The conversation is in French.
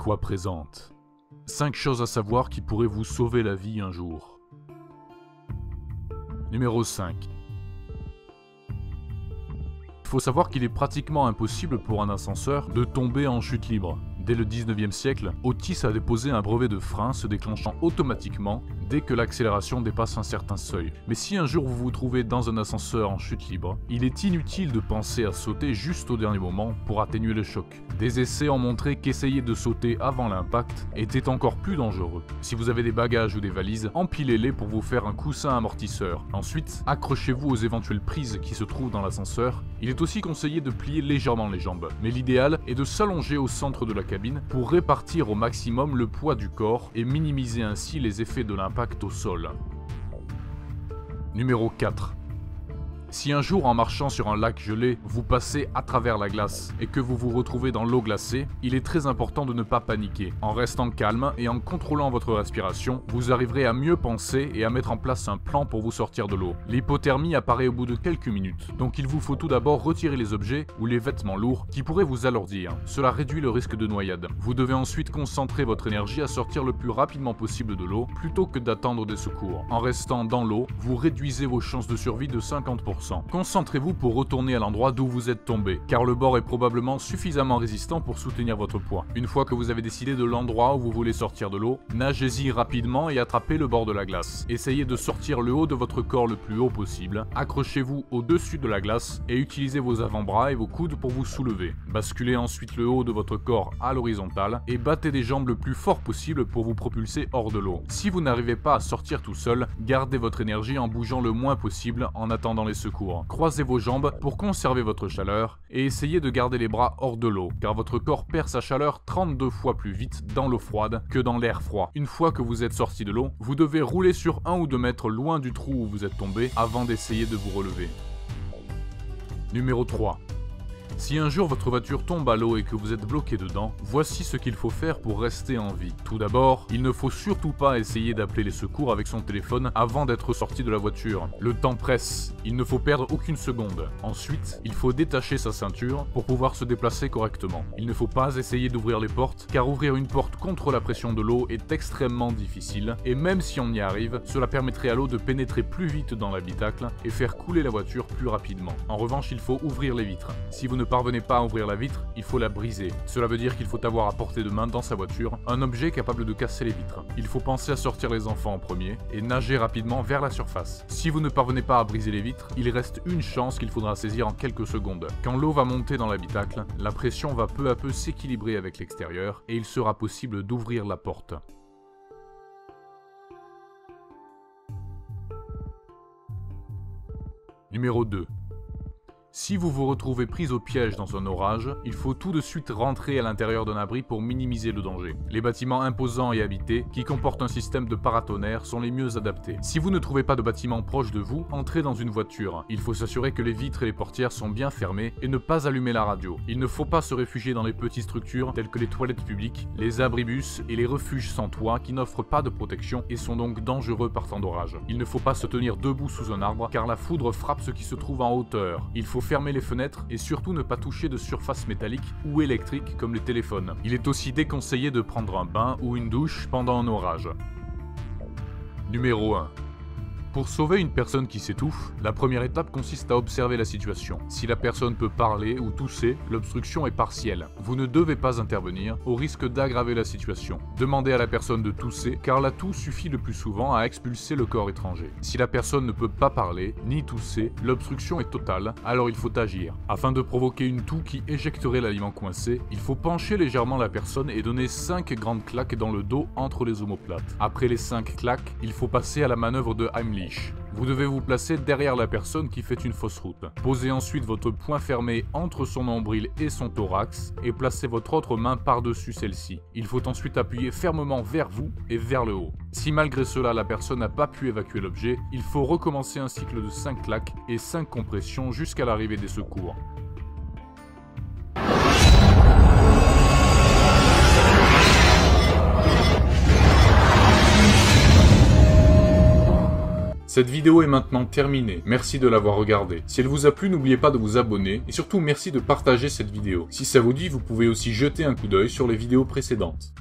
Aqua présente 5 choses à savoir qui pourraient vous sauver la vie un jour. Numéro 5. Il faut savoir qu'il est pratiquement impossible pour un ascenseur de tomber en chute libre. Dès le 19e siècle, Otis a déposé un brevet de frein se déclenchant automatiquement dès que l'accélération dépasse un certain seuil. Mais si un jour vous vous trouvez dans un ascenseur en chute libre, il est inutile de penser à sauter juste au dernier moment pour atténuer le choc. Des essais ont montré qu'essayer de sauter avant l'impact était encore plus dangereux. Si vous avez des bagages ou des valises, empilez-les pour vous faire un coussin amortisseur. Ensuite, accrochez-vous aux éventuelles prises qui se trouvent dans l'ascenseur. Il est aussi conseillé de plier légèrement les jambes, mais l'idéal est de s'allonger au centre de la cabine pour répartir au maximum le poids du corps et minimiser ainsi les effets de l'impact au sol. Numéro 4. Si un jour en marchant sur un lac gelé, vous passez à travers la glace et que vous vous retrouvez dans l'eau glacée, il est très important de ne pas paniquer. En restant calme et en contrôlant votre respiration, vous arriverez à mieux penser et à mettre en place un plan pour vous sortir de l'eau. L'hypothermie apparaît au bout de quelques minutes, donc il vous faut tout d'abord retirer les objets ou les vêtements lourds qui pourraient vous alourdir. Cela réduit le risque de noyade. Vous devez ensuite concentrer votre énergie à sortir le plus rapidement possible de l'eau plutôt que d'attendre des secours. En restant dans l'eau, vous réduisez vos chances de survie de 50%. Concentrez-vous pour retourner à l'endroit d'où vous êtes tombé, car le bord est probablement suffisamment résistant pour soutenir votre poids. Une fois que vous avez décidé de l'endroit où vous voulez sortir de l'eau, nagez-y rapidement et attrapez le bord de la glace. Essayez de sortir le haut de votre corps le plus haut possible, accrochez-vous au-dessus de la glace et utilisez vos avant-bras et vos coudes pour vous soulever. Basculez ensuite le haut de votre corps à l'horizontale et battez des jambes le plus fort possible pour vous propulser hors de l'eau. Si vous n'arrivez pas à sortir tout seul, gardez votre énergie en bougeant le moins possible en attendant les secours. Croisez vos jambes pour conserver votre chaleur et essayez de garder les bras hors de l'eau, car votre corps perd sa chaleur 32 fois plus vite dans l'eau froide que dans l'air froid. Une fois que vous êtes sorti de l'eau, vous devez rouler sur 1 ou 2 mètres loin du trou où vous êtes tombé avant d'essayer de vous relever. Numéro 3. Si un jour votre voiture tombe à l'eau et que vous êtes bloqué dedans, voici ce qu'il faut faire pour rester en vie. Tout d'abord, il ne faut surtout pas essayer d'appeler les secours avec son téléphone avant d'être sorti de la voiture. Le temps presse, il ne faut perdre aucune seconde. Ensuite, il faut détacher sa ceinture pour pouvoir se déplacer correctement. Il ne faut pas essayer d'ouvrir les portes, car ouvrir une porte contre la pression de l'eau est extrêmement difficile, et même si on y arrive, cela permettrait à l'eau de pénétrer plus vite dans l'habitacle et faire couler la voiture plus rapidement. En revanche, il faut ouvrir les vitres. Si vous ne parvenez pas à ouvrir la vitre, il faut la briser. Cela veut dire qu'il faut avoir à portée de main dans sa voiture un objet capable de casser les vitres. Il faut penser à sortir les enfants en premier et nager rapidement vers la surface. Si vous ne parvenez pas à briser les vitres, il reste une chance qu'il faudra saisir en quelques secondes. Quand l'eau va monter dans l'habitacle, la pression va peu à peu s'équilibrer avec l'extérieur et il sera possible d'ouvrir la porte. Numéro 2. Si vous vous retrouvez pris au piège dans un orage, il faut tout de suite rentrer à l'intérieur d'un abri pour minimiser le danger. Les bâtiments imposants et habités, qui comportent un système de paratonnerre, sont les mieux adaptés. Si vous ne trouvez pas de bâtiment proche de vous, entrez dans une voiture. Il faut s'assurer que les vitres et les portières sont bien fermées et ne pas allumer la radio. Il ne faut pas se réfugier dans les petites structures telles que les toilettes publiques, les abribus et les refuges sans toit qui n'offrent pas de protection et sont donc dangereux par temps d'orage. Il ne faut pas se tenir debout sous un arbre car la foudre frappe ce qui se trouve en hauteur. Il faut fermer les fenêtres et surtout ne pas toucher de surface métallique ou électrique comme les téléphones. Il est aussi déconseillé de prendre un bain ou une douche pendant un orage. Numéro 1. Pour sauver une personne qui s'étouffe, la première étape consiste à observer la situation. Si la personne peut parler ou tousser, l'obstruction est partielle. Vous ne devez pas intervenir au risque d'aggraver la situation. Demandez à la personne de tousser, car la toux suffit le plus souvent à expulser le corps étranger. Si la personne ne peut pas parler, ni tousser, l'obstruction est totale, alors il faut agir. Afin de provoquer une toux qui éjecterait l'aliment coincé, il faut pencher légèrement la personne et donner 5 grandes claques dans le dos entre les omoplates. Après les 5 claques, il faut passer à la manœuvre de Heimlich. Vous devez vous placer derrière la personne qui fait une fausse route. Posez ensuite votre poing fermé entre son nombril et son thorax et placez votre autre main par-dessus celle-ci. Il faut ensuite appuyer fermement vers vous et vers le haut. Si malgré cela la personne n'a pas pu évacuer l'objet, il faut recommencer un cycle de 5 claques et 5 compressions jusqu'à l'arrivée des secours. Cette vidéo est maintenant terminée, merci de l'avoir regardée. Si elle vous a plu, n'oubliez pas de vous abonner et surtout merci de partager cette vidéo. Si ça vous dit, vous pouvez aussi jeter un coup d'œil sur les vidéos précédentes.